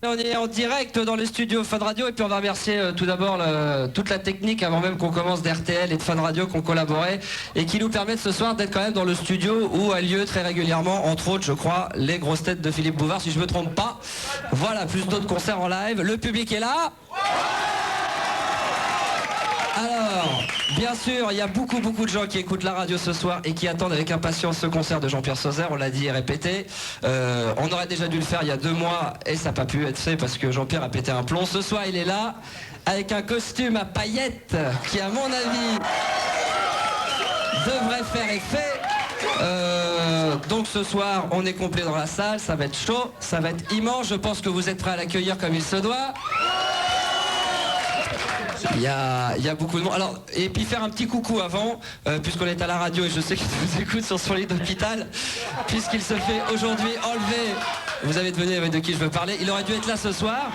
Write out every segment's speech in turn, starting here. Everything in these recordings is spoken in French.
On est en direct dans les studios Fun Radio et puis on va remercier tout d'abord toute la technique avant même qu'on commence d'RTL et de Fun Radio qui ont collaboré et qui nous permettent ce soir d'être quand même dans le studio où a lieu très régulièrement, entre autres je crois, les grosses têtes de Philippe Bouvard si je me trompe pas. Voilà, plus d'autres concerts en live. Le public est là. Alors, bien sûr, il y a beaucoup de gens qui écoutent la radio ce soir et qui attendent avec impatience ce concert de Jean-Pierre Sauzère, on l'a dit et répété. On aurait déjà dû le faire il y a 2 mois et ça n'a pas pu être fait parce que Jean-Pierre a pété un plomb. Ce soir, il est là avec un costume à paillettes qui, à mon avis, devrait faire effet. Donc ce soir, on est complet dans la salle, ça va être chaud, ça va être immense. Je pense que vous êtes prêts à l'accueillir comme il se doit. Il y a beaucoup de monde. Alors, et puis faire un petit coucou avant, puisqu'on est à la radio et je sais qu'il nous écoute sur son lit d'hôpital, puisqu'il se fait aujourd'hui enlever. Vous avez deviné de qui je veux parler. Il aurait dû être là ce soir.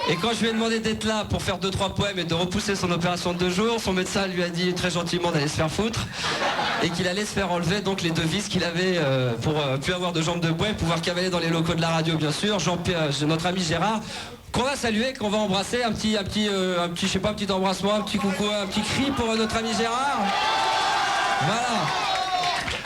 Et quand je lui ai demandé d'être là pour faire 2-3 poèmes et de repousser son opération de 2 jours, son médecin lui a dit très gentiment d'aller se faire foutre et qu'il allait se faire enlever donc les 2 vis qu'il avait pour plus avoir de jambes de bois et pouvoir cavaler dans les locaux de la radio, bien sûr. Jean-Pierre, notre ami Gérard, qu'on va saluer, qu'on va embrasser, un petit, je sais pas, un petit embrassement, un petit coucou, un petit cri pour notre ami Gérard. Voilà.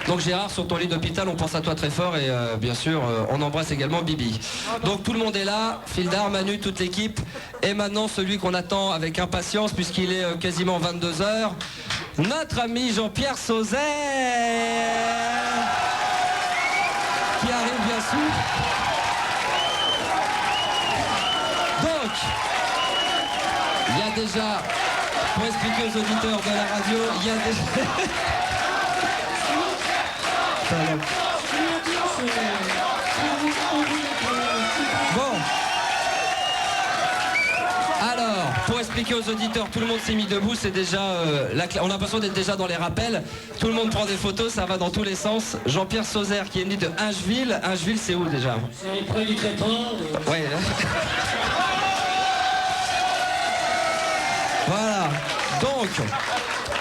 Donc Gérard, sur ton lit d'hôpital, on pense à toi très fort et bien sûr, on embrasse également Bibi. Donc tout le monde est là, Fildar, Manu, toute l'équipe. Et maintenant, celui qu'on attend avec impatience, puisqu'il est quasiment 22h, notre ami Jean-Pierre Sauzère, qui arrive bien sûr. Donc, il y a déjà, pour expliquer aux auditeurs de la radio, il y a déjà... Bon. Alors, pour expliquer aux auditeurs, tout le monde s'est mis debout, c'est déjà... on a l'impression d'être déjà dans les rappels. Tout le monde prend des photos, ça va dans tous les sens. Jean-Pierre Sauzère, qui est né de Ingeville. Ingeville, c'est où déjà? C'est près du Crépin. Ouais. Voilà. Donc,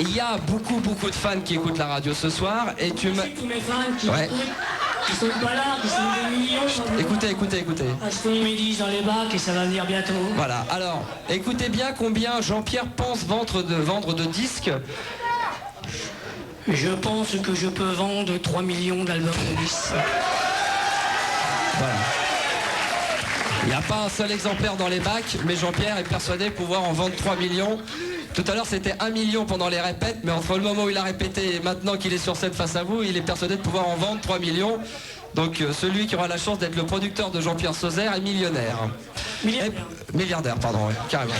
il y a beaucoup de fans qui écoutent la radio ce soir et tu me... Tous mes fans qui ouais. Qui sont pas là, qui sont des millions. Écoutez. Achetez mes disques dans les bacs et ça va venir bientôt. Voilà. Alors, écoutez bien combien Jean-Pierre pense vendre de disques. Je pense que je peux vendre 3 millions d'albums de disques. Voilà. Il n'y a pas un seul exemplaire dans les bacs, mais Jean-Pierre est persuadé pouvoir en vendre 3 millions. Tout à l'heure c'était 1 million pendant les répètes, mais entre le moment où il a répété et maintenant qu'il est sur scène face à vous, il est persuadé de pouvoir en vendre 3 millions. Donc celui qui aura la chance d'être le producteur de Jean-Pierre Sauzère est millionnaire. Milliardaire, pardon, ouais, carrément.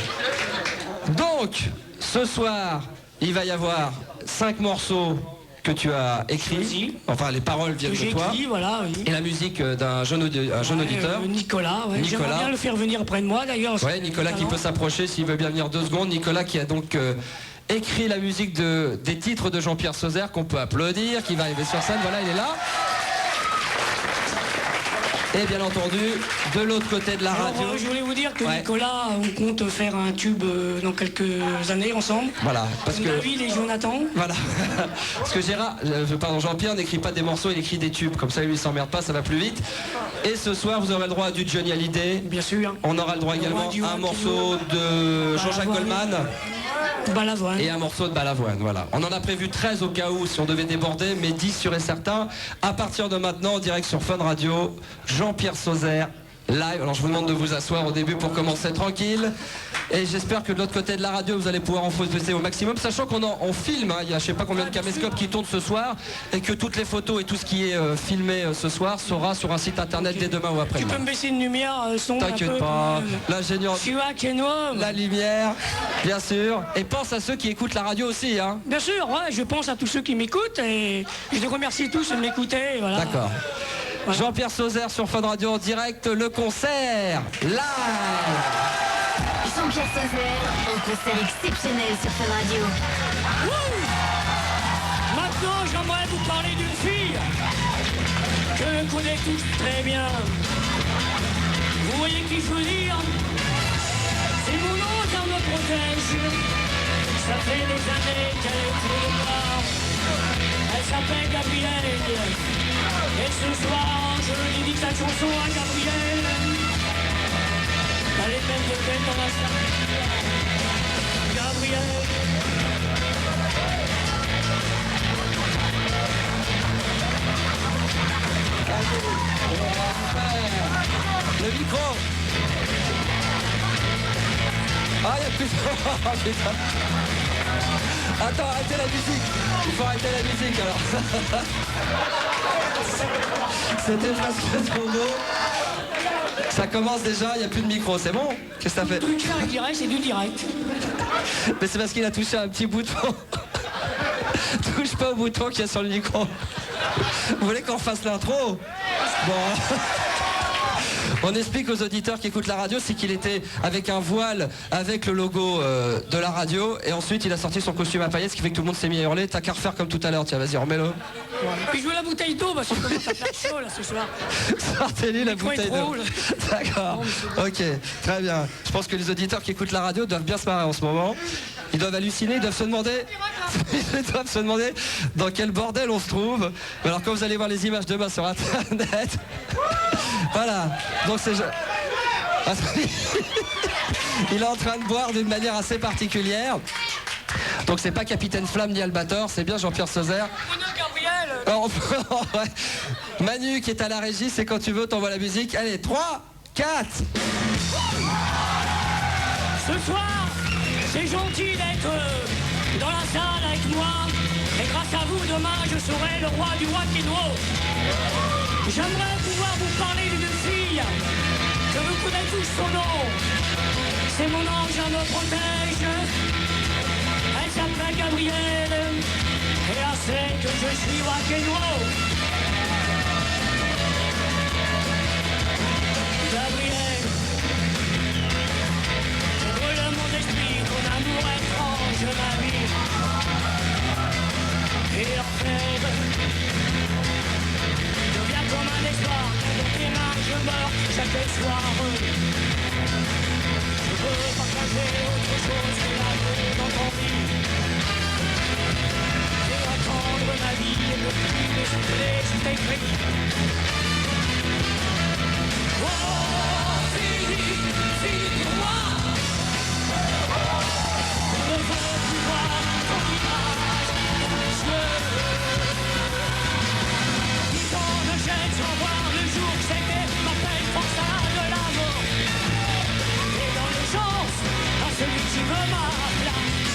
Donc, ce soir, il va y avoir 5 morceaux que tu as écrits, enfin les paroles viennent de toi, écrit, voilà, oui. Et la musique d'un jeune auditeur. Nicolas, ouais. J'aimerais bien le faire venir près de moi d'ailleurs. Ouais, Nicolas qui peut s'approcher s'il veut bien venir 2 secondes. Nicolas qui a donc écrit la musique des titres de Jean-Pierre Sauzère qu'on peut applaudir, qui va arriver sur scène, voilà il est là. Et bien entendu, de l'autre côté de la radio... je voulais vous dire que Nicolas, on compte faire un tube dans quelques années ensemble. Voilà, parce que... David et Jonathan. Voilà, parce que Jean-Pierre n'écrit pas des morceaux, il écrit des tubes. Comme ça, lui, il s'emmerde pas, ça va plus vite. Et ce soir, vous aurez le droit à du Johnny Hallyday. Bien sûr. On aura le droit également à un morceau de Jean-Jacques Goldman. Balavoine. Et un morceau de Balavoine, voilà. On en a prévu 13 au cas où, si on devait déborder, mais 10 sûr et certain. À partir de maintenant, en direct sur Fun Radio, Jean-Pierre Sauzère, live. Alors je vous demande de vous asseoir au début pour commencer tranquille. Et j'espère que de l'autre côté de la radio, vous allez pouvoir en focusser au maximum, sachant qu'on filme, hein. Il y a je sais pas combien de caméscopes qui tournent ce soir, et que toutes les photos et tout ce qui est filmé ce soir sera sur un site internet dès demain ou après-demain. Tu peux me baisser une lumière, son t'inquiète pas, l'ingénieur, la lumière, bien sûr. Et pense à ceux qui écoutent la radio aussi, hein. Bien sûr, ouais, je pense à tous ceux qui m'écoutent et je les remercie tous de m'écouter, voilà. D'accord. Voilà. Jean-Pierre Sauzère sur Fun Radio en direct, le concert live. Jean-Pierre Sauzère, un concert exceptionnel sur Fun Radio. Maintenant, j'aimerais vous parler d'une fille que je connais tous très bien. Vous voyez qui je veux dire? C'est mon nom, ça me protège. Ça fait des années qu'elle est pour moi. Elle s'appelle Gabrielle. Et ce soir, je lui dédie sa chanson à Gabrielle. tête dans la salle. Gabriel. Le micro. Ah, il y a plus de... Oh, putain. Attends, arrêtez la musique. Il faut arrêter la musique alors. C'était presque trop beau. Ça commence déjà, il n'y a plus de micro, c'est bon? Qu'est-ce que t'as fait? Le truc là, je dirais, c'est du direct. Mais c'est parce qu'il a touché un petit bouton. Touche pas au bouton qu'il y a sur le micro. Vous voulez qu'on fasse l'intro? Bon. On explique aux auditeurs qui écoutent la radio, c'est qu'il était avec un voile avec le logo de la radio et ensuite il a sorti son costume à paillettes, ce qui fait que tout le monde s'est mis à hurler. T'as qu'à refaire comme tout à l'heure, tiens, vas-y, remets-le. Puis je veux la bouteille d'eau parce qu'on commence à faire chaud là ce soir. Sortez-lui la bouteille d'eau. Trop, là. D'accord, ok, très bien. Je pense que les auditeurs qui écoutent la radio doivent bien se marrer en ce moment. Ils doivent halluciner, ils doivent se demander dans quel bordel on se trouve. Mais alors quand vous allez voir les images demain sur internet, voilà, donc c'est... Il est en train de boire d'une manière assez particulière. Donc c'est pas Capitaine Flamme ni Albator, c'est bien Jean-Pierre Sauzère. Oh, ouais. Manu qui est à la régie, c'est quand tu veux, t'envoies la musique. Allez, 3, 4. Ce soir, c'est gentil d'être dans la salle avec moi. Et grâce à vous, demain, je serai le roi du rock'n'roll. J'aimerais pouvoir vous parler d'une fille que vous connaissez tous son nom. C'est mon ange, elle me protège. Elle s'appelle Gabrielle. Et elle sait que je suis rock'n'roll. Gabrielle, je brûle mon esprit, ton amour étrange, ma vie. Et en fait, deviens comme un espoir, dans tes mains je meurs chaque soir. Je veux partager autre chose que l'amour dans ton lit. Et attendre ma vie et ne plus m'essouffler, je t'écris. Oh, fini, fini pour moi. Je ne veux plus voir ton image dans mes yeux. Ni quand je jette sans voir le jour, c'était ma peine pour ça de l'amour. Et dans l'urgence, à celui qui veut ma place.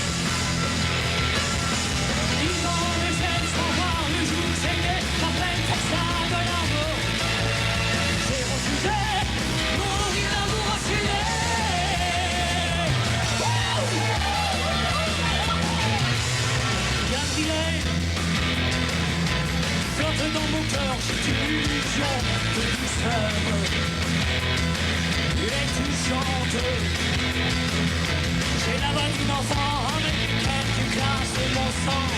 Ni quand je jette sans voir le jour, c'était ma peine pour ça de l'amour. J'ai refusé mourir d'amour assuré. Gabriel flotte dans mon cœur cette illusion de douceur. Et tu chantes. J'ai la voix d'une enfant avec laquelle tu classes mon sang.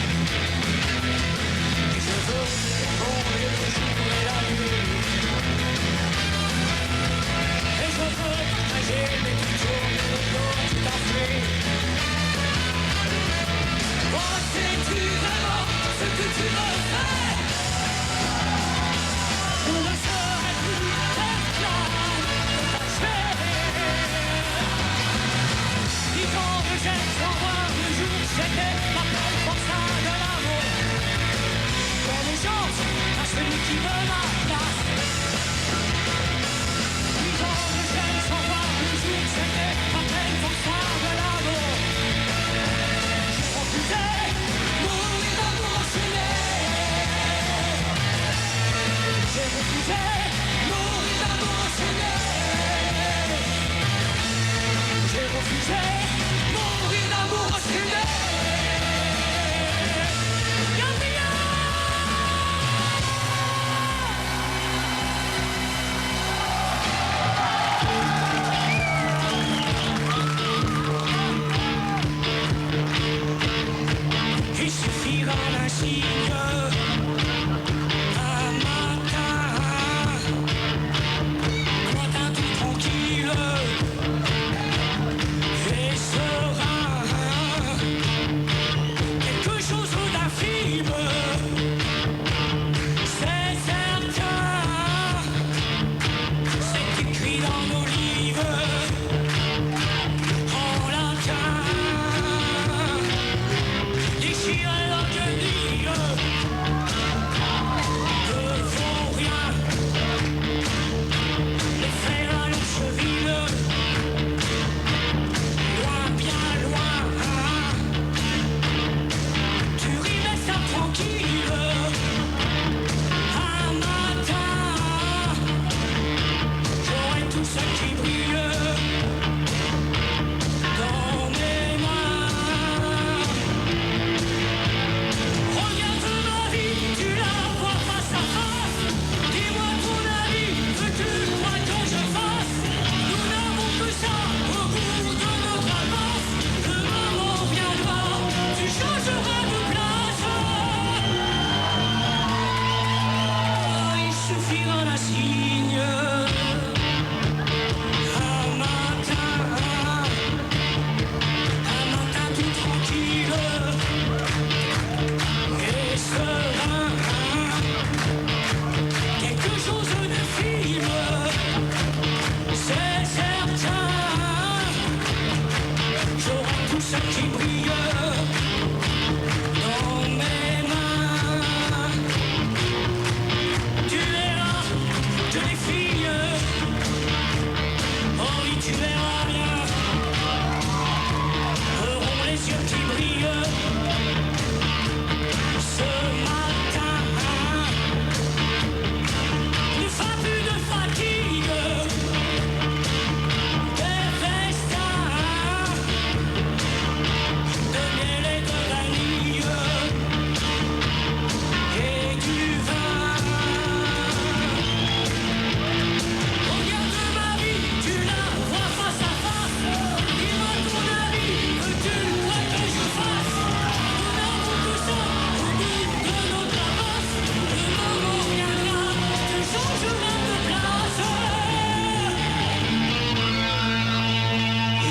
Et je veux tomber le jour et la nuit. Et je veux partager mes petites journées de l'eau tout à fait. Oh, sais-tu vraiment ce que tu me fais? Je ne serai plus esclave de ta chair. Dis quand je jette sans voir le jour, c'était la peine pour ça de l'amour. Dans les chances à celui qui veut ma ce qui brille dans mes mains. Tu verras que les filles, oh oui tu verras bien, auront les yeux qui brillent ce matin. Ne fera plus de fatigue, des festins, de miel et de vanille et du vin. Regarde ma vie, tu la vois face à face. Dis-moi ton avis, veux-tu que je fasse? Nous n'avons que ça au bout de notre avance. Le moment viendra, tu changeras de place.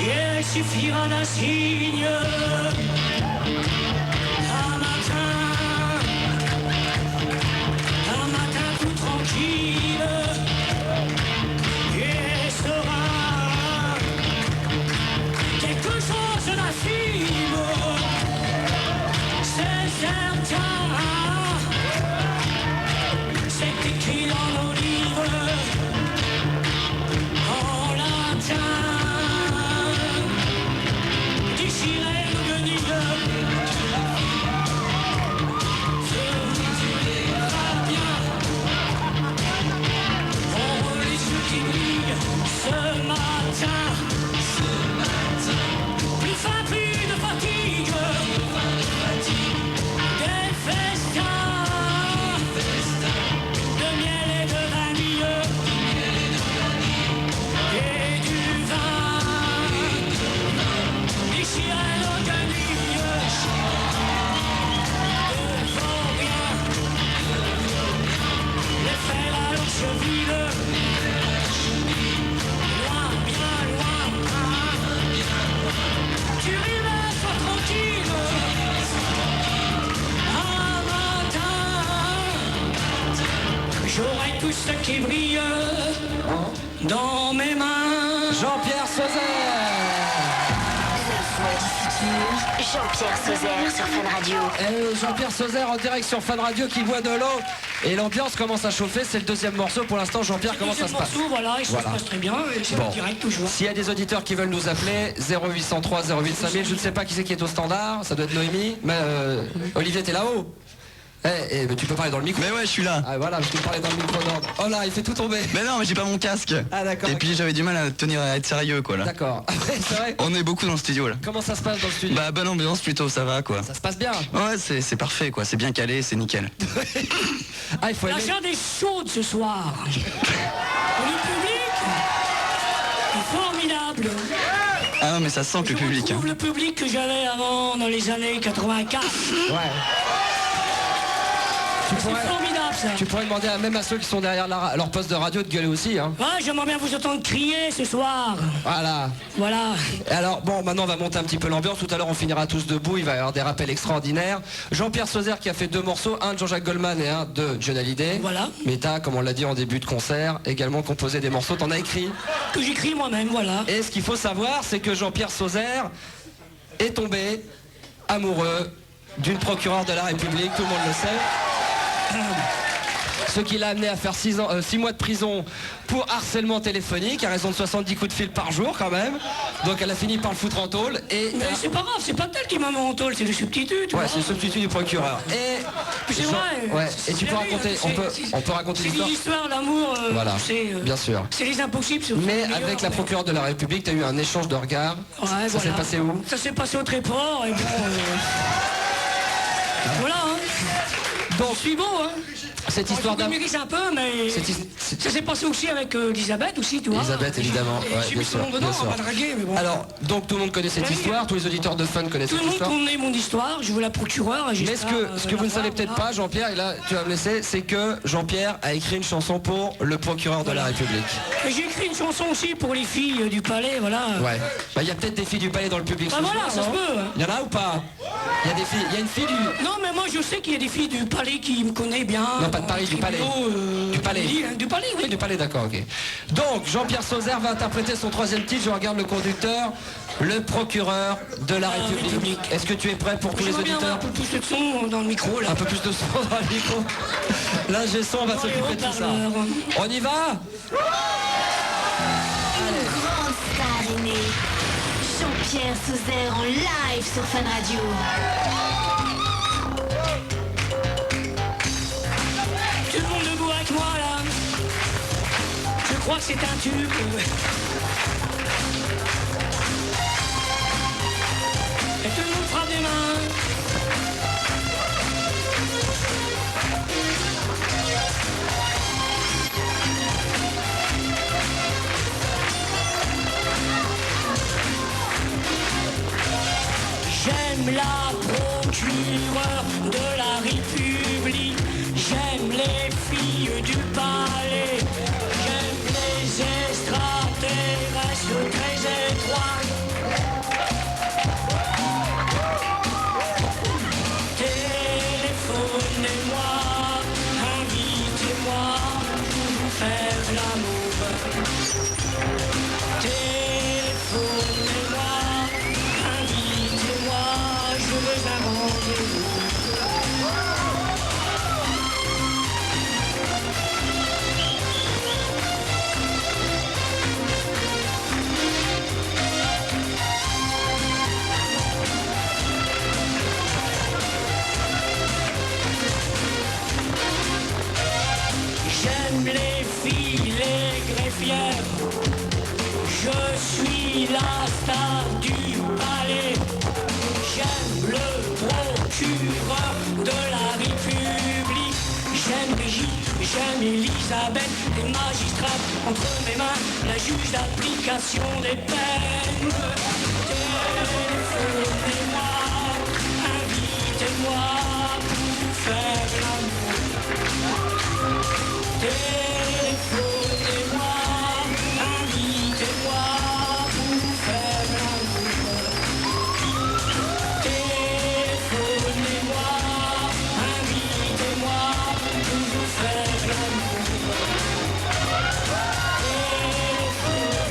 Et il suffira d'un signe, un matin tout tranquille, et sera quelque chose d'infime, c'est certain. C'est écrit dans nos livres en latin. Déchirez nos guenilles, ce va bien. On les yeux qui brillent ce matin. Plus faim, plus de fatigue, des festins, de miel et de vanille et du vin. Déchirez nos guenilles, devant rien, les faire à leur cheville, loin, bien loin. Tu rimes, sois tranquille, un matin, j'aurai tout ce qui brille dans mes mains. Jean-Pierre Sauzère. Jean-Pierre Sauzère sur Fun Radio. Et Jean-Pierre Sauzère en direct sur Fun Radio qui boit de l'eau. Et l'ambiance commence à chauffer, c'est le deuxième morceau. Pour l'instant, Jean-Pierre, comment ça se passe? Voilà, et ça Voilà. se passe très bien, et c'est Bon. en direct toujours. S'il y a des auditeurs qui veulent nous appeler, 0803 08 5000, je ne sais pas qui c'est qui est au standard, ça doit être Noémie, mais Olivier, t'es là-haut? Mais tu peux parler dans le micro. Mais ouais, je suis là. Ah voilà, je te parlais dans le micro d'ordre. Oh là, il fait tout tomber. Mais non, mais j'ai pas mon casque. Ah d'accord. Et puis j'avais du mal à tenir à être sérieux quoi là. D'accord. C'est vrai. On est beaucoup dans le studio là. Comment ça se passe dans le studio? Bah bonne ambiance plutôt, ça va quoi. Ça se passe bien. Ouais, c'est parfait quoi, c'est bien calé, c'est nickel. Ah, il faut La aimer. chaîne est chaude ce soir. Et le public est formidable. Ah non mais ça sent que Je le public. retrouve le public que j'avais avant dans les années 84. Ouais. Tu C'est pourrais, formidable ça. tu pourrais demander même à ceux qui sont derrière leur poste de radio de gueuler aussi, hein. Ouais, j'aimerais bien vous entendre crier ce soir. Voilà. Voilà. Et alors, bon, maintenant on va monter un petit peu l'ambiance. Tout à l'heure on finira tous debout, il va y avoir des rappels extraordinaires. Jean-Pierre Sauzère qui a fait 2 morceaux, un de Jean-Jacques Goldman et un de Johnny Hallyday. Voilà. Mais t'as, comme on l'a dit en début de concert, également composé des morceaux, t'en as écrit. Que j'écris moi-même, voilà. Et ce qu'il faut savoir, c'est que Jean-Pierre Sauzère est tombé amoureux d'une procureure de la République, tout le monde le sait. Ce qui l'a amené à faire 6 mois de prison pour harcèlement téléphonique à raison de 70 coups de fil par jour quand même. Donc elle a fini par le foutre en tôle et... Mais c'est pas grave, c'est pas elle qui m'a mis en tôle, c'est le substitut, tu Ouais, vois. c'est le substitut du procureur. Et C'est Jean- vrai. Ouais. c'est Et tu peux la raconter, vie, on peut raconter c'est l'histoire. des histoires d'amour, Voilà, tu sais, bien sûr. c'est les impossibles. c'est Mais le meilleur, avec la mais- procureure de la République, t'as eu un échange de regards. Ouais, Ça voilà. s'est passé où? Ça s'est passé au Tréport et bon. Voilà, hein. Donc, Je suis beau, hein. cette histoire Je d'amour... mérite un peu, mais ça s'est passé aussi avec Elisabeth aussi, tu vois. Elisabeth, évidemment, Et ouais, j'ai bien mis tout le sûr, monde dedans, bien sûr. on va draguer, mais bon. Alors, donc tout le monde connaît cette Oui. histoire, tous les auditeurs de Fun connaissent Tout le cette monde histoire. connaît mon histoire, je veux la procureure. Mais ce que vous ne savez peut-être pas, Jean-Pierre, et là tu vas me laisser, c'est que Jean-Pierre a écrit une chanson pour le procureur de la République. Et j'ai écrit une chanson aussi pour les filles du palais, voilà. Ouais. Bah il y a peut-être des filles du palais dans le public. Bah ce voilà, soir, ça se non peut. Il y en a ou pas? Il y a des filles, il y a une fille du... Non, mais moi je sais qu'il y a des filles du palais Paris qui me connaît bien. Non, pas de Paris, du Palais. Du Palais. Du Palais, oui. Oui, du Palais, d'accord, ok. Donc, Jean-Pierre Sauzère va interpréter son troisième titre. Je regarde le conducteur, le procureur de la République. Est-ce que tu es prêt pour tous les J'aimerais bien avoir auditeurs? un peu plus de son dans le micro, là. Un peu plus de son dans le micro. L'ingé son va s'occuper de tout ça. On y va? Grande star est née. Jean-Pierre Sauzère en live sur Fun Radio. Tout le monde debout avec moi, là. Je crois que c'est un tube. Et tout le monde frappe des mains. J'aime la procureure de la République. J'aime les filles du palais. J'aime les extraterrestres très étroits. Téléphonez-moi, invitez-moi pour vous faire l'amour. Téléphonez-moi, invitez-moi, je veux un rendez-vous. J'aime les filles, les greffières. Je suis la star du palais. J'aime le procureur de la République. J'aime Brigitte, j'aime Elisabeth. Les magistrats entre mes mains, la juge d'application des peines. Téléphonez-moi, invitez-moi pour vous faire l'amour. Téléphonez-moi, invitez-moi pour vous faire l'amour. Téléphonez-moi, invitez-moi pour vous faire l'amour.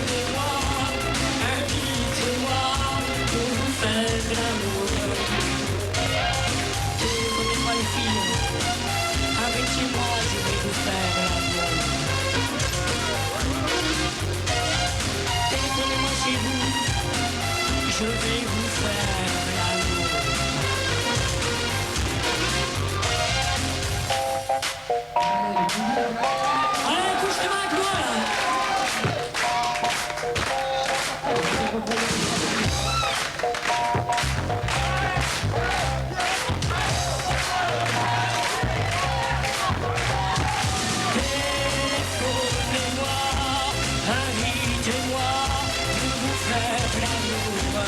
Téléphonez-moi, invitez-moi pour vous faire l'amour. Téléphonez-moi les filles, invitez-moi, je vais vous faire l'amour. Téléphonez-moi chez vous, je vais vous faire l'amour. Allez, couche-toi avec moi là. Téléphonez-moi, invitez-moi pour vous faire l'amour.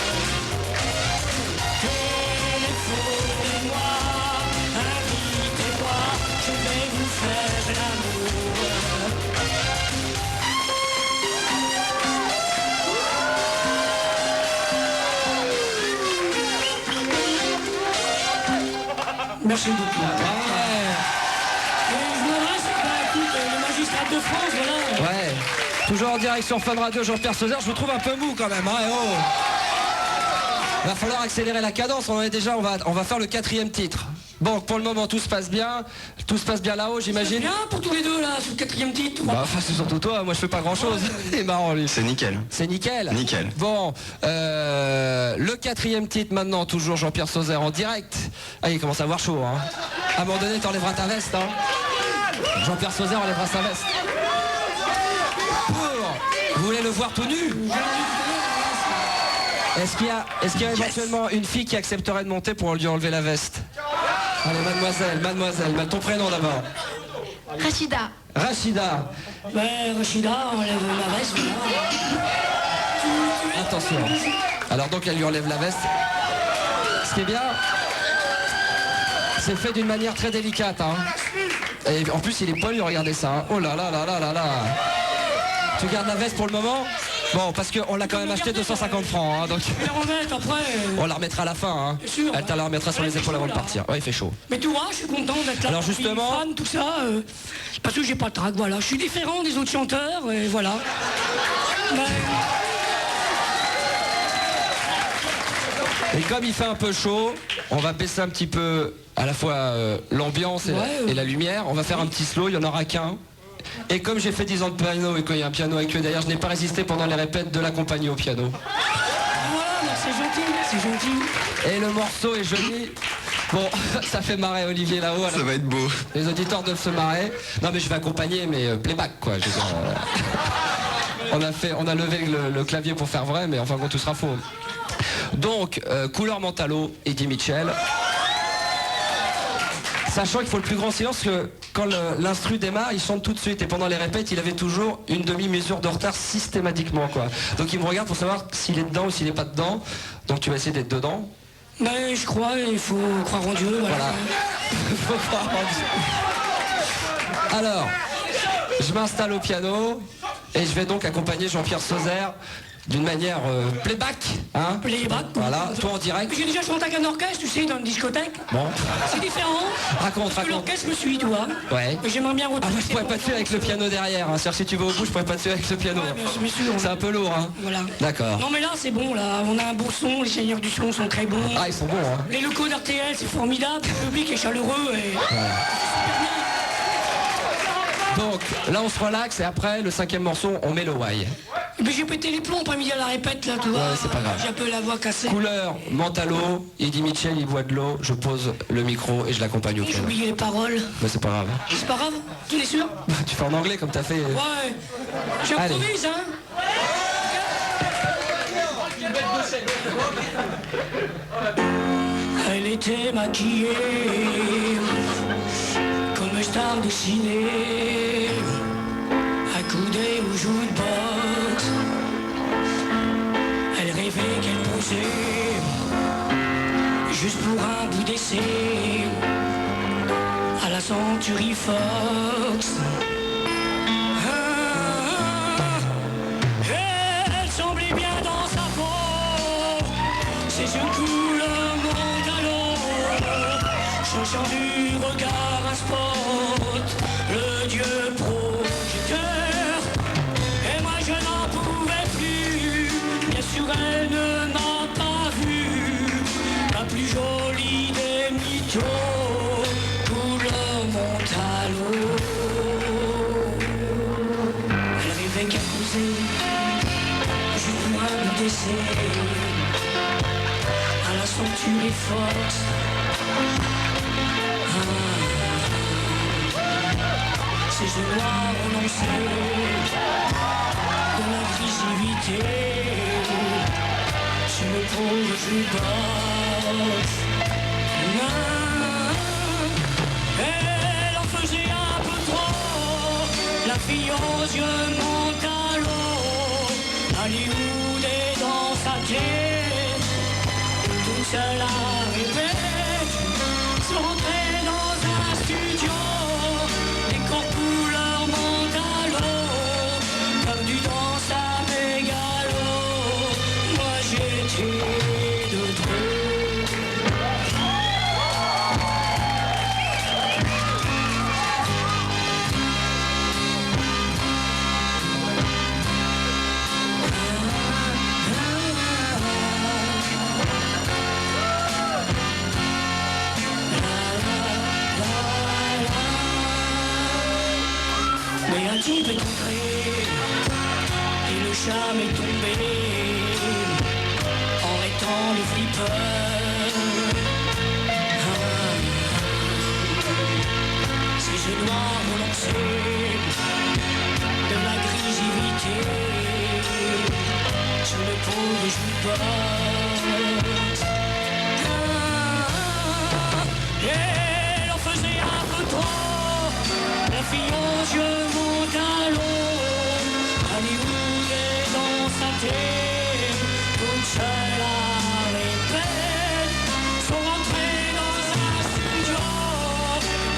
Téléphonez-moi, invitez-moi, je vais vous faire l'amour. Merci beaucoup. Et je m'adresse, écoute, les magistrats de France, voilà. Ouais. Toujours en direct sur Fun Radio, Jean-Pierre Sauzère. Je vous trouve un peu mou quand même. Hein, eh oh. Va falloir accélérer la cadence. On en est déjà. On va faire le quatrième titre. Bon, pour le moment, tout se passe bien. Tout se passe bien là-haut, j'imagine. Bien pour tous les deux là, sur le quatrième titre. Bah, enfin, c'est surtout toi. Moi, je fais pas grand-chose. Il est marrant, lui. C'est nickel. C'est nickel. Nickel. Bon, le quatrième titre maintenant, toujours Jean-Pierre Sauzère en direct. Ah, il commence à avoir chaud. Hein. À un moment donné, t'enlèveras ta veste. Hein. Jean-Pierre Sauzère enlèvera sa veste. Vous voulez le voir tout nu? Est-ce qu'il y a éventuellement une fille qui accepterait de monter pour lui enlever la veste? Allez, mademoiselle, ton prénom d'abord. Rachida. Rachida. Ouais, Rachida, enlève ma veste. Voilà. Attention. Alors donc elle lui enlève la veste. Ce qui est bien, c'est fait d'une manière très délicate. Hein. Et en plus il est poilu, regardez ça. Hein. Oh là là là là là là. Tu gardes la veste pour le moment? Bon, parce qu'on l'a quand même acheté 250 francs, hein, donc Je vais la remettre après. on la remettra à la fin. Hein. Bien sûr, Elle te la remettra sur les épaules avant de partir. Ouais, il fait chaud. Mais tu vois, je suis content d'être là. Alors, parmi justement- les fans, tout ça, parce que j'ai pas de trac, voilà. Je suis différent des autres chanteurs, et voilà. Mais, Et comme il fait un peu chaud, on va baisser un petit peu à la fois l'ambiance et la lumière. On va faire un petit slow, il n'y en aura qu'un. Et comme j'ai fait 10 ans de piano et qu'il y a un piano avec eux derrière, je n'ai pas résisté pendant les répètes de l'accompagner au piano. voilà, c'est gentil, c'est gentil. Et le morceau est joli. Bon, ça fait marrer Olivier là-haut. Ça va être beau. Les auditeurs doivent se marrer. Non mais je vais accompagner, mais playback quoi. Je veux dire, on a levé le clavier pour faire vrai, mais enfin bon, tout sera faux. Donc, Couleur Mentalo, Eddie Mitchell. Sachant qu'il faut le plus grand silence, que quand l'instru démarre, il chante tout de suite. Et pendant les répètes, il avait toujours une demi-mesure de retard systématiquement, quoi. Donc il me regarde pour savoir s'il est dedans ou s'il n'est pas dedans. Donc tu vas essayer d'être dedans. Mais je crois, il faut croire en Dieu, voilà. Voilà. Faut croire en Dieu. Alors, je m'installe au piano et je vais donc accompagner Jean-Pierre Sauzère d'une manière playback, hein. Playback. Voilà, toi en direct. J'ai déjà chanté avec un orchestre, tu sais, dans une discothèque. Bon, C'est différent. raconte, Parce que raconte. l'orchestre me suit, tu vois. Ouais. Mais j'aimerais bien Ah, moi, retrouver. je pourrais pas te faire avec le piano derrière, hein. C'est-à-dire si tu vas au bout, je pourrais pas te faire avec le piano. Bien sûr. C'est un peu lourd, hein. Voilà. D'accord. Non mais là c'est bon, là, on a un bon son, les seigneurs du son sont très bons. Ah, ils sont bons, hein. Les locaux d'RTL c'est formidable, le public est chaleureux et... Donc, là, on se relaxe et après, le 5e morceau, on met le why. Et puis j'ai pété les plombs après-midi à la répète là, tu vois. Ouais, c'est pas grave. J'ai un peu la voix cassée. Couleur, Mentalo, Eddie Mitchell, il boit de l'eau, je pose le micro et je l'accompagne au J'ai piano. oublié les paroles. Mais c'est pas grave. C'est pas grave, tu es sûr? Tu fais en anglais comme t'as fait. Ouais. J'improvise, hein. Elle était maquillée comme star de ciné, accoudée au jukebox. Elle rêvait qu'elle posait juste pour un bout d'essai à la Century Fox. Elle semblait bien dans sa peau, ses yeux couleur Mentalo, changeant du regard un spot, le dieu projecteur. Et moi je n'en pouvais plus, bien sûr elle ne m'a pas vu, la plus jolie des mythos, couleur Mentalo. Elle rêvait qu'elle posait juste pour un bout d'essai à la Century Fox. Ses yeux noirs renoncés de l'agressivité sur le pauvre jukebox. Elle en faisait un peu trop, la fille aux yeux Mentalo. Hollywood est dans sa tête, toute seule à répète, se rentrer dans un studio, décor couleur Mentalo, perdu dans sa mégalo. Moi j'étais de trop. Mais un type est entré et le charme est tombé en étant le flipper. Ses yeux noirs relancés de l'agressivité sur le pauvre jukebox. Elle en faisait un peu trop, la fille aux yeux Mentalo. Hollywood est dans sa tête, toute seule à répète, sont rentrés dans un studio,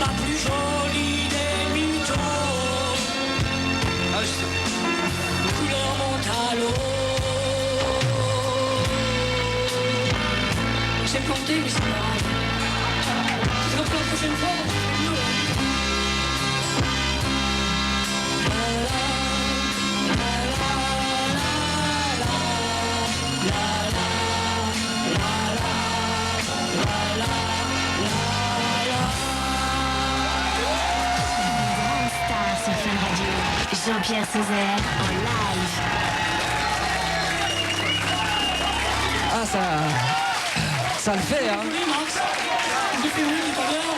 la plus jolie des mythos, couleur Mentalo. s'est planté, mais c'est pas grave. Je reprends la prochaine fois. Star sur Fun Radio. Jean-Pierre Sauzère en live. Ah, ça le fait, hein. Oui, Max. J'ai fait oui tout à l'heure.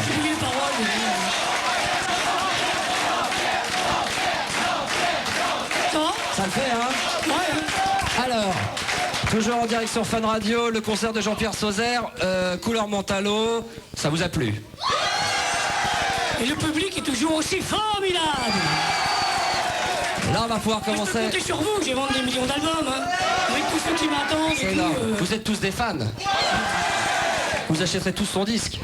J'ai oublié les paroles. Ça va? Ça le fait, hein. Ouais. Alors, toujours en direct sur Fun Radio, le concert de Jean-Pierre Sauzère, couleur Mentalo, ça vous a plu? Et le public est toujours aussi formidable. Là, on va pouvoir Je peux commencer. compter sur vous, j'ai vendu des millions d'albums. Hein. Avec tous ceux qui m'attendent C'est et tout. énorme. Vous êtes tous des fans. Vous achèterez tous son disque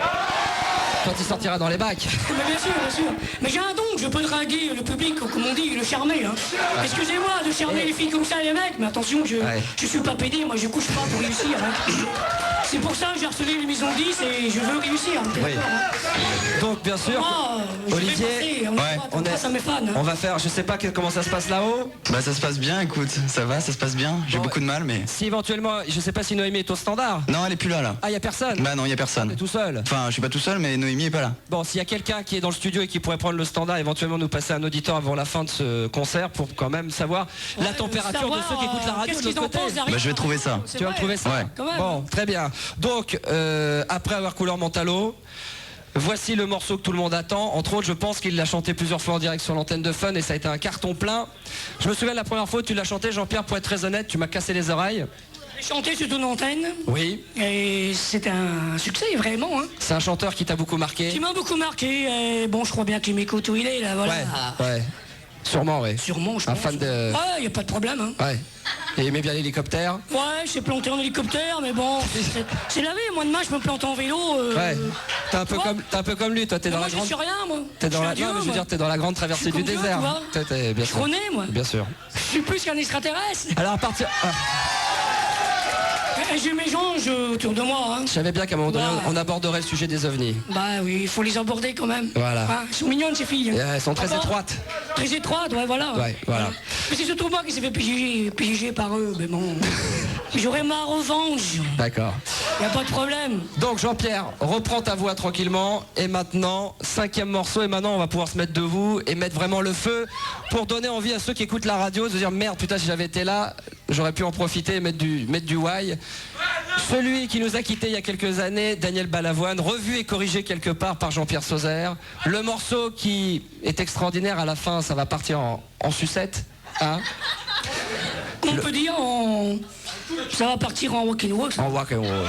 quand il sortira dans les bacs. Mais bien sûr, bien sûr. Mais j'ai un don, je peux draguer le public, comme on dit, le charmer. Hein. Excusez-moi de charmer les filles comme ça, les mecs, mais attention, je suis pas pédé, moi je couche pas pour réussir. Hein. C'est pour ça que j'ai harcelé les maisons 10 et je veux réussir. Hein. Oui. Donc, bien sûr, Moi, je vais Olivier, passer, on passe à mes fans. Hein. on va faire, je sais pas comment ça se passe là-haut. Bah ça se passe bien, écoute, ça va, ça se passe bien. J'ai Bon, beaucoup de mal, mais... Si éventuellement, je sais pas si Noémie est au standard. Non, elle est plus là. Ah, y a personne. Bah non, y a personne. T'es tout seul. Enfin, je suis pas tout seul, mais Noémie est pas là. Bon, s'il y a quelqu'un qui est dans le studio et qui pourrait prendre le standard, éventuellement nous passer un auditeur avant la fin de ce concert pour quand même savoir la température de ceux qui écoutent la radio Qu'est-ce de l'autre qu'ils en côté. pensent derrière? Bah je vais trouver ça. C'est Tu vas vrai. trouver ça. Ouais. Quand même. Bon, très bien. Donc, après avoir couleur Mentalo, voici le morceau que tout le monde attend. Entre autres, je pense qu'il l'a chanté plusieurs fois en direct sur l'antenne de Fun et ça a été un carton plein. Je me souviens de la première fois où tu l'as chanté, Jean-Pierre, pour être très honnête, tu m'as cassé les oreilles. J'ai chanté sur ton antenne Oui. et c'est un succès vraiment. Hein. C'est un chanteur qui t'a beaucoup marqué. Qui m'a beaucoup marqué. Et bon, je crois bien qu'il m'écoute où il est là. Voilà. Ouais. Sûrement, oui. Sûrement, je Un pense. fan de... Ouais, y a pas de problème. Hein. Ouais. Et il aimait bien l'hélicoptère. Ouais, je suis planté en hélicoptère, mais bon, c'est la vie. Moi demain, je me plante en vélo. Ouais. T'es un peu tu vois comme lui, toi. T'es dans moi, la je grande. suis rien, moi. T'es dans Je la. suis un Non, mais dieu, je veux moi. dire, t'es dans la grande traversée Je suis du comme Dieu, désert. tu vois. Bien Je sûr. connais, moi. Bien sûr. Je suis plus qu'un extraterrestre. Alors à partir. Et j'ai mes anges autour de moi. Hein. Je savais bien qu'à un moment donné, Ouais. on aborderait le sujet des ovnis. Bah oui, il faut les aborder quand même. Voilà. Hein, elles sont mignonnes, ces filles. Et elles sont très Ah bah, étroites. Très étroites, ouais, voilà. Ouais, voilà. Mais c'est surtout moi qui s'est fait piéger par eux, mais bon. J'aurai ma revanche. D'accord. Y a pas de problème. Donc Jean-Pierre, reprends ta voix tranquillement. Et maintenant, 5e morceau. Et maintenant, on va pouvoir se mettre debout et mettre vraiment le feu pour donner envie à ceux qui écoutent la radio de se dire merde, putain, si j'avais été là, j'aurais pu en profiter et mettre du why. Celui qui nous a quittés il y a quelques années, Daniel Balavoine, revu et corrigé quelque part par Jean-Pierre Sauzère. Le morceau qui est extraordinaire à la fin, ça va partir en sucette. Hein, On peut dire ça va partir en walk-in-walk. en rock and roll.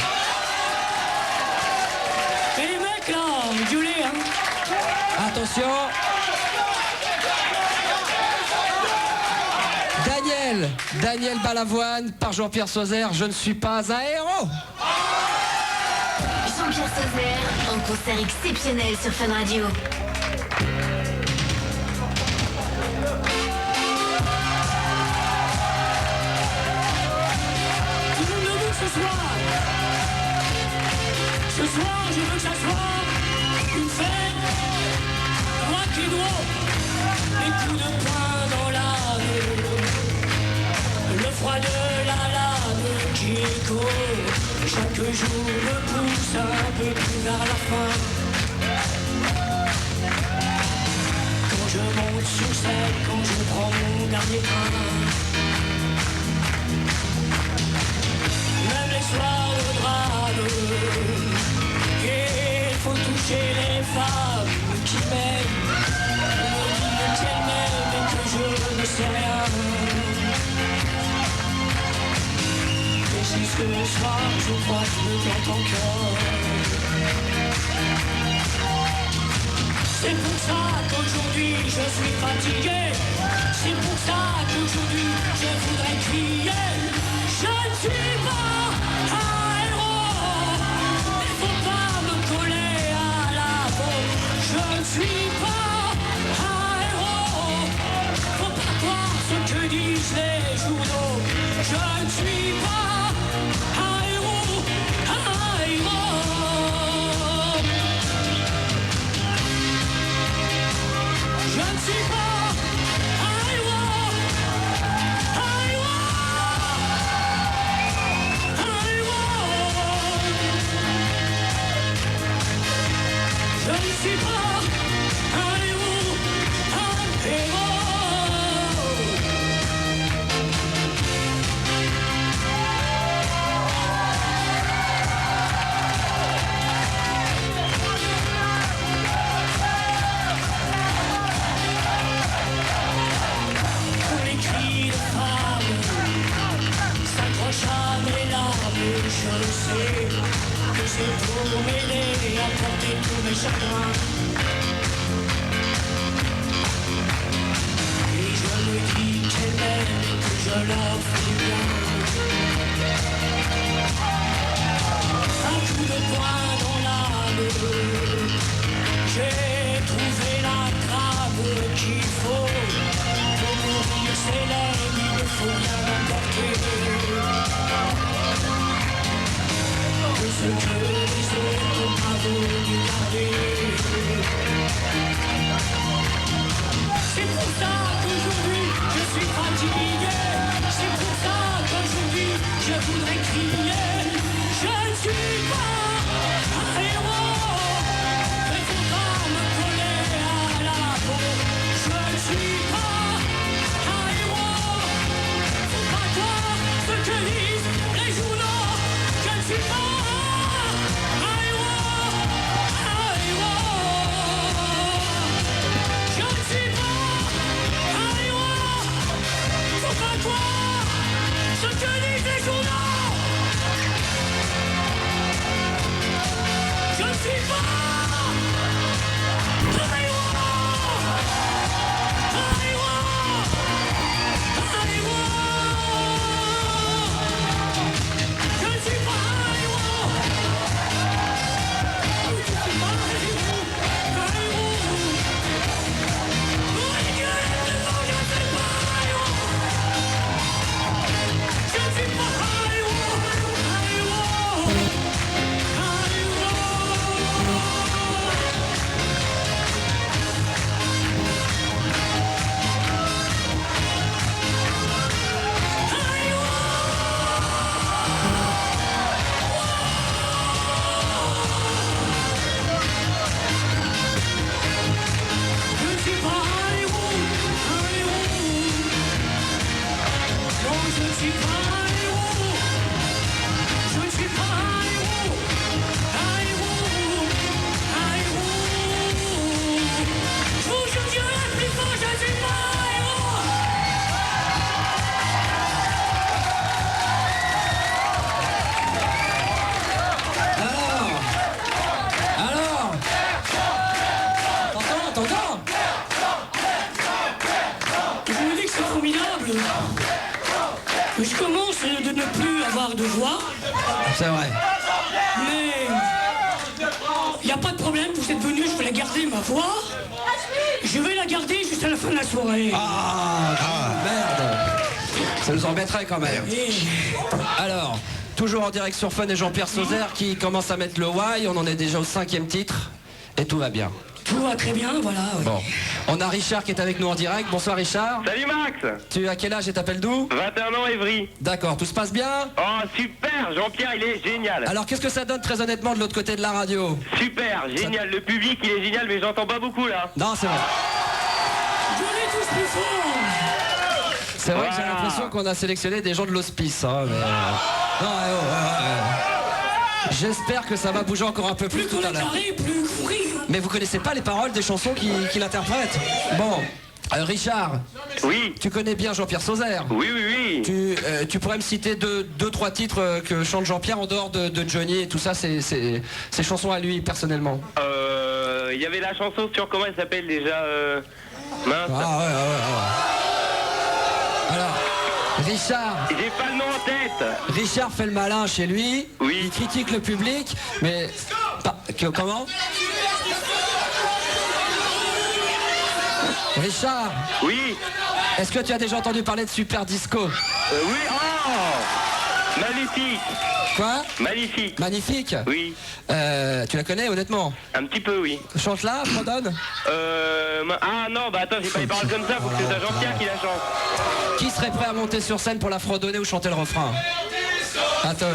Et les mecs là, violés, hein. Attention. Daniel Balavoine par Jean-Pierre Sauzère, je ne suis pas un héros. Jean-Pierre Sauzère en concert exceptionnel sur Fun Radio. Tout le monde debout ce soir. Ce soir, je veux que ça soit une fête. Rock'n'roll. Les coups de poing dans la rue. Le froid de la lame qui échoue. Chaque jour me pousse un peu plus vers la fin. Quand je monte sur scène, quand je prends mon dernier train. Même les soirs de drame, il faut toucher les femmes qui m'aiment. Me disent qu'elles m'aiment et que je ne sais rien. Et si ce soir je crois que je me plante encore. C'est pour ça qu'aujourd'hui je suis fatigué. C'est pour ça qu'aujourd'hui je voudrais crier. Je ne suis pas un héros. Il faut pas me coller à la peau. Je ne suis pas un héros. Faut pas croire ce que disent les journaux. Je ne suis pas un héros. Et je sais que c'est pour m'aider à porter tous mes chagrins. Et je me dis qu'elle m'aime et que je leur fais bien. Un coup de poing dans l'âme, j'ai trouvé la trame qu'il faut. Pour mourir célèbre, il ne faut rien emporter. Que ce que les autres ont voulu garder. C'est pour ça qu'aujourd'hui je suis fatigué. C'est pour ça qu'aujourd'hui je voudrais crier. Je ne suis pas un héros, mais faudra me coller à la peau. Je ne suis pas un héros, faut pas croire ce que disent les journaux. Je ne suis pas un héros, un héros. Je ne suis pas un héros, faut pas croire ce que disent les journaux. Je ne suis pas un héros, un héros, un héros. Je ne suis pas un héros. Je ne suis pas un héros, un héros. Oui, Dieu, non, je ne suis pas un héros. Je ne suis pas un héros, un héros, un héros. Je ne suis pas un héros, un héros. Non, je ne suis pas un héros. Je ne suis pas un héros, un héros, un héros. Je vous jure, je reste plus fort, je ne suis pas un héros. Alors T'entends Je me dis que c'est formidable. Que je commence de ne plus avoir de voix, C'est vrai. mais il n'y a pas de problème, vous êtes venus, je vais la garder ma voix. Je vais la garder jusqu'à la fin de la soirée. Merde. Ça nous embêterait quand même. Et Alors, toujours en direct sur Fun et Jean-Pierre Sauzère qui commence à mettre le why. On en est déjà au 5e titre. Et tout va bien. tout va très bien, voilà. Ouais. Bon. On a Richard qui est avec nous en direct. Bonsoir Richard. Salut Max. Tu as quel âge et t'appelles d'où? 21 ans Évry. D'accord, tout se passe bien? Oh super, Jean-Pierre il est génial. Alors qu'est-ce que ça donne très honnêtement de l'autre côté de la radio? Super, génial, le public il est génial mais j'entends pas beaucoup là. Non, c'est vrai. Gueulez tous plus fort. C'est vrai que j'ai Voilà. l'impression qu'on a sélectionné des gens de l'hospice. Hein, mais, Non, j'espère que ça va bouger encore un peu plus Plus tout qu'on à est l'heure. carré, plus qu'on rit. Mais vous connaissez pas les paroles des chansons qu'il interprète? Bon, Richard, Oui, tu connais bien Jean-Pierre Sauzère. oui, oui, oui. Tu pourrais me citer deux, trois titres que chante Jean-Pierre en dehors de Johnny et tout ça, ses chansons à lui personnellement. Il y avait la chanson sur comment elle s'appelle déjà mince. Ah ouais. Alors, Richard J'ai pas le nom en tête. fait le malin chez lui. Oui. Il critique le public, mais comment? Richard, Oui, est-ce que tu as déjà entendu parler de Super Disco? oui, oh magnifique, Quoi? magnifique. Magnifique. Oui, Tu la connais honnêtement? un petit peu oui. Chante-la, fredonne. Ah non, bah attends, j'ai pas les paroles comme ça, faut que c'est Jean-Pierre qui la chante. Qui serait prêt à monter sur scène pour la fredonner ou chanter le refrain? Attends.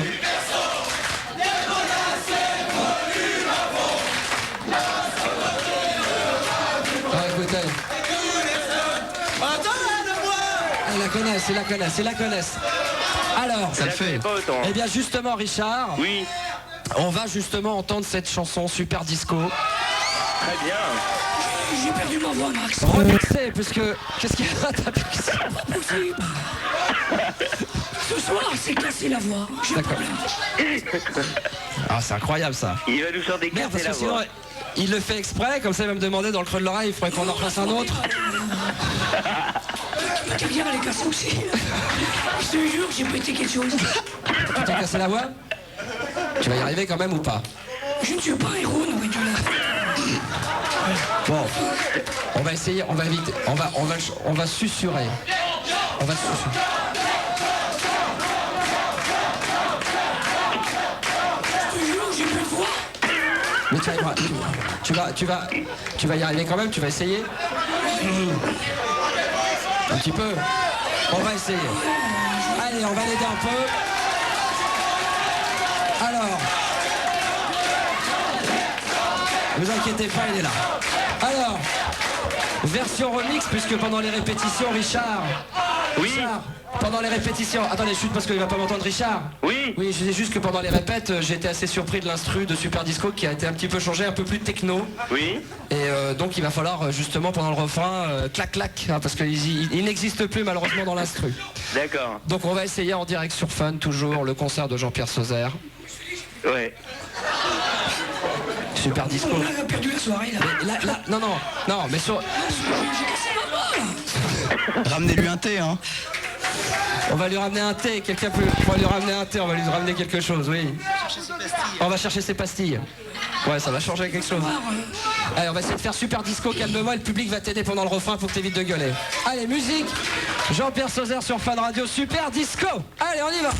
Écoutez. Ils la connaissent. Alors, Ça le fait. Pas autant. eh bien justement Richard, Oui, on va justement entendre cette chanson Super Disco. très bien. J'ai perdu ma voix, Max. Remixée, puisque... Qu'est-ce qu'il y a? T'as pu- Possible. Ce soir, c'est casser la voix. J'ai un D'accord. problème. Ah, c'est incroyable ça. Il va nous faire des Merde, parce casser que la sinon, voix. il le fait exprès, comme ça il va me demander dans le creux de l'oreille, il faudrait qu'on en refasse un autre. Ma carrière, elle est cassée aussi. Je te jure, j'ai pété quelque chose. Tu t'as cassé la voix? Tu vas y arriver quand même ou pas? Je ne suis pas un héros, non, mais tu l'as. Bon, on va essayer, on va vite, on va susurrer. On va susurrer. Je te jure, j'ai plus de voix. Mais tu arriveras. Tu vas y arriver quand même, tu vas essayer. Un petit peu. On va essayer. Allez, on va l'aider un peu. Alors. Vous inquiétez pas, il est là. Alors, version remix, puisque pendant les répétitions, Richard. Oui. Richard, pendant les répétitions. Attendez, chute parce qu'il va pas m'entendre, Richard. Oui. Oui, je disais juste que pendant les répètes, j'ai été assez surpris de l'instru de Super Disco qui a été un petit peu changé, un peu plus techno. Oui. Et donc il va falloir justement pendant le refrain, clac clac, hein, parce qu'il n'existe plus malheureusement dans l'instru. D'accord. Donc on va essayer en direct sur Fun, toujours le concert de Jean-Pierre Sauzère. Ouais. Super Disco. On a perdu la soirée, là. Là, non, mais sur... J'ai cassé ma voix, là. Ramenez-lui un thé, hein. On va lui ramener un thé, quelqu'un peut... On va lui ramener un thé, on va lui ramener quelque chose, oui. On va chercher ses pastilles. Ouais, ça va changer quelque chose. Allez, on va essayer de faire Super Disco, calme-moi, le public va t'aider pendant le refrain, faut que t'évites de gueuler. Allez, musique, Jean-Pierre Sauzère sur Fun Radio, Super Disco. Allez, on y va.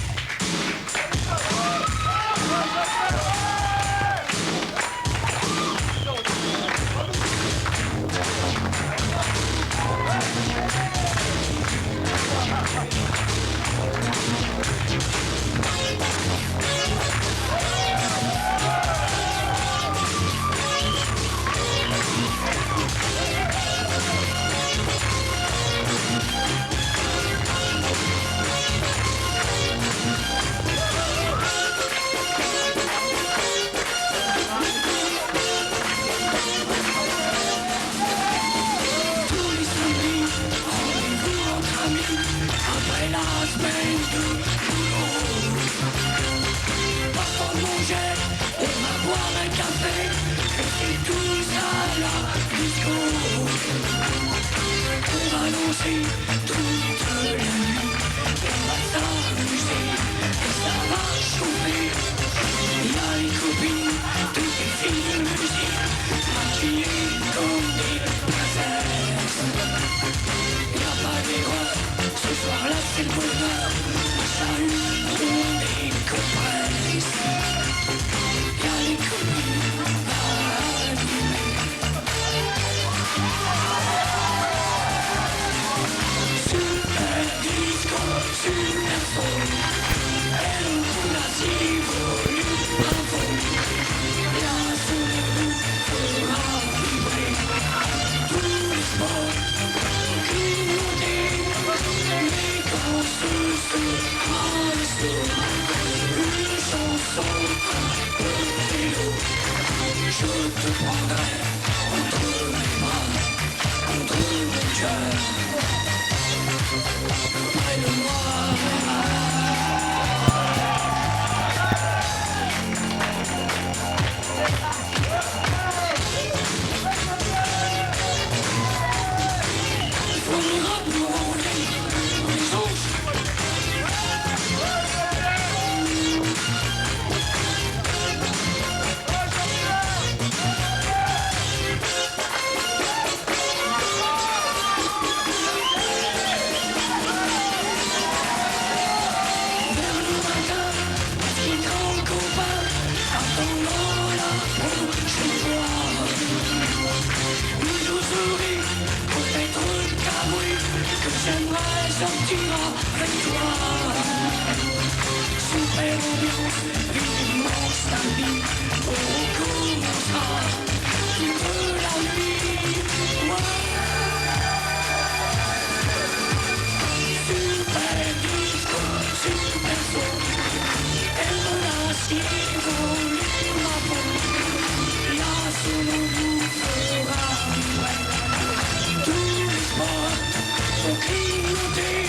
Clignoter,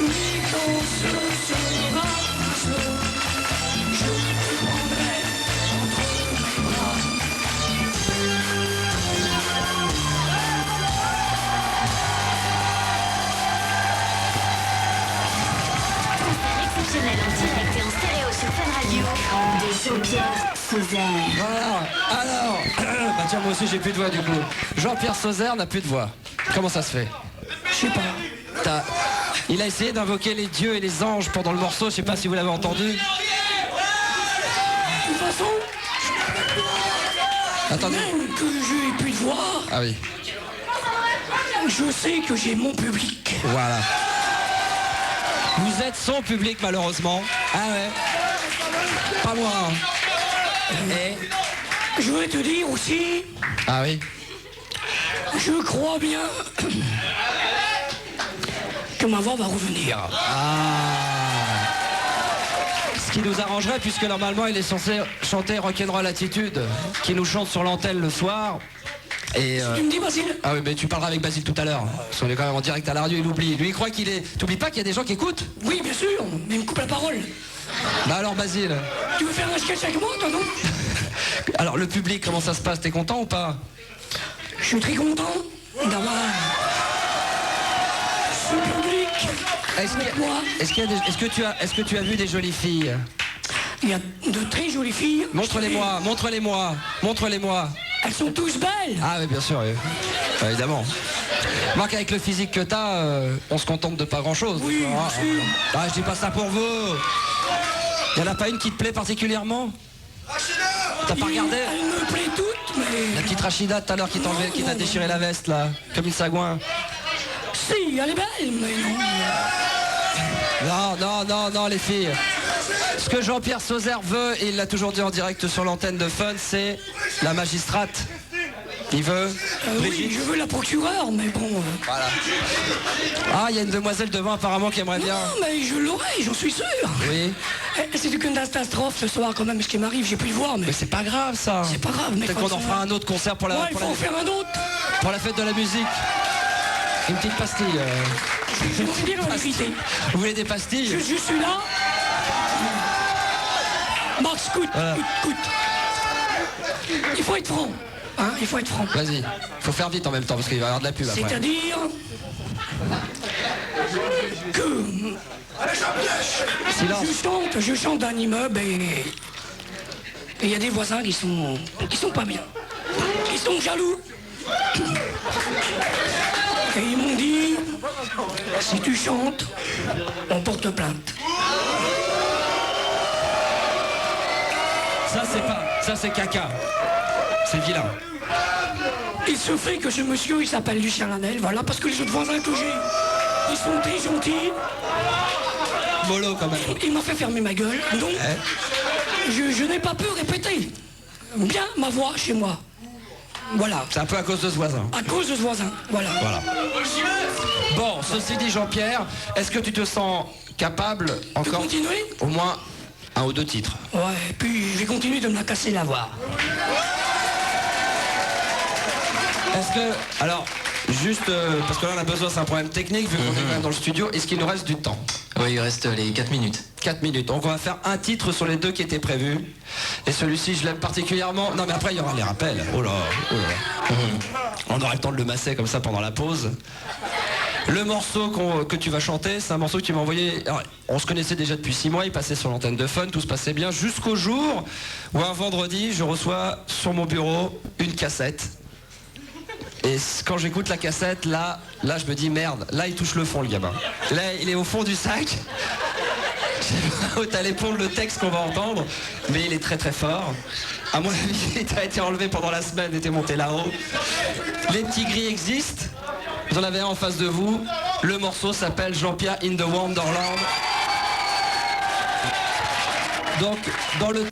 mais quand ce sera Jean-Pierre Sauzère. Voilà. Alors, bah tiens, moi aussi j'ai plus de voix du coup. Jean-Pierre Sauzère n'a plus de voix. Comment ça se fait? Je sais pas. Il a essayé d'invoquer les dieux et les anges pendant le morceau, je sais pas si vous l'avez entendu. De toute façon, Attendez. même que j'ai plus de voix, Ah oui, je sais que j'ai mon public. voilà. Vous êtes son public malheureusement. Ah ouais. Pas moi. Hein. Et... Je vais te dire aussi, Ah oui. je crois bien que ma voix va revenir. Ce qui nous arrangerait puisque normalement il est censé chanter Rock'n'Roll Attitude, qui nous chante sur l'antenne le soir. Et Tu me dis, Basile? ah oui, mais tu parleras avec Basile tout à l'heure. Parce qu'on est quand même en direct à la radio, il oublie. Lui il croit qu'il est... T'oublies pas qu'il y a des gens qui écoutent? Oui, bien sûr, mais il me coupe la parole. Bah alors Basile. Tu veux faire un sketch avec moi, toi, non? Alors le public, comment ça se passe? T'es content ou pas? Je suis très content d'avoir ce public avec moi. Est-ce que tu as vu des jolies filles? Il y a de très jolies filles. Montre-les-moi, montre-les-moi, montre-les-moi. Elles sont tous belles. Ah oui, bien sûr, oui. Évidemment. Marc, avec le physique que t'as, on se contente de pas grand-chose. Oui, bien sûr. Ah, je dis pas ça pour vous. Y en a pas une qui te plaît particulièrement? T'as pas regardé? Elles me plaisent toutes, mais... La petite Rachida tout à l'heure qui t'a déchiré la veste là, comme une sagouin. Si, elle est belle, mais non. Non, les filles. Ce que Jean-Pierre Sauzère veut, et il l'a toujours dit en direct sur l'antenne de Fun, c'est la magistrate. Il veut Oui, Brigitte. je veux la procureure, mais bon... Voilà. Ah, il y a une demoiselle devant apparemment qui aimerait bien. Non, mais je l'aurai, j'en suis sûr. Oui. C'est qu'une catastrophe ce soir quand même, ce qui m'arrive, j'ai pu le voir, mais... Mais c'est pas grave ça. C'est pas grave, mais... Peut-être qu'on en fera un autre concert pour la, Ouais, il faut en faire un autre. pour la fête de la musique. Une petite pastille. Je vais te dire la vérité. Vous voulez des pastilles? Je suis là. Max, écoute. Il faut être franc. Hein, il faut être franc. Vas-y. Faut faire vite en même temps parce qu'il va y avoir de la pub après. C'est-à-dire que Silence. je chante d'un immeuble et il y a des voisins qui sont pas bien. Qui sont jaloux. Et ils m'ont dit, si tu chantes, on porte plainte. Ça c'est caca. C'est vilain. Il se fait que ce monsieur, il s'appelle Lucien Lanel, voilà, parce que les autres voisins que j'ai, ils sont très gentils. Mollo quand même. Il m'a fait fermer ma gueule, donc je n'ai pas pu répéter bien ma voix chez moi. Voilà. C'est un peu à cause de ce voisin. À cause de ce voisin, voilà. Bon, ceci dit Jean-Pierre, est-ce que tu te sens capable De encore continuer? au moins un ou deux titres? Ouais, et puis je vais continuer de me la casser la voix. Est-ce que... Alors, juste parce que là on a besoin, c'est un problème technique vu qu'on est quand même dans le studio, est-ce qu'il nous reste du temps? Oui, il reste les 4 minutes. 4 minutes. Donc on va faire un titre sur les deux qui étaient prévus. Et celui-ci, je l'aime particulièrement. Non mais après, il y aura les rappels. Oh là. On aura le temps de le masser comme ça pendant la pause. Le morceau que tu vas chanter, c'est un morceau que tu m'as envoyé. Alors, on se connaissait déjà depuis 6 mois, il passait sur l'antenne de Fun, tout se passait bien, jusqu'au jour où un vendredi, je reçois sur mon bureau une cassette. Et quand j'écoute la cassette, là, je me dis merde, là il touche le fond le gamin. Là, il est au fond du sac. Je sais pas où t'allais pondre le texte qu'on va entendre, mais il est très très fort. À mon avis, il a été enlevé pendant la semaine, il était monté là-haut. Les petits gris existent. Vous en avez un en face de vous. Le morceau s'appelle Jean-Pierre in the Wonderland. Donc, dans le...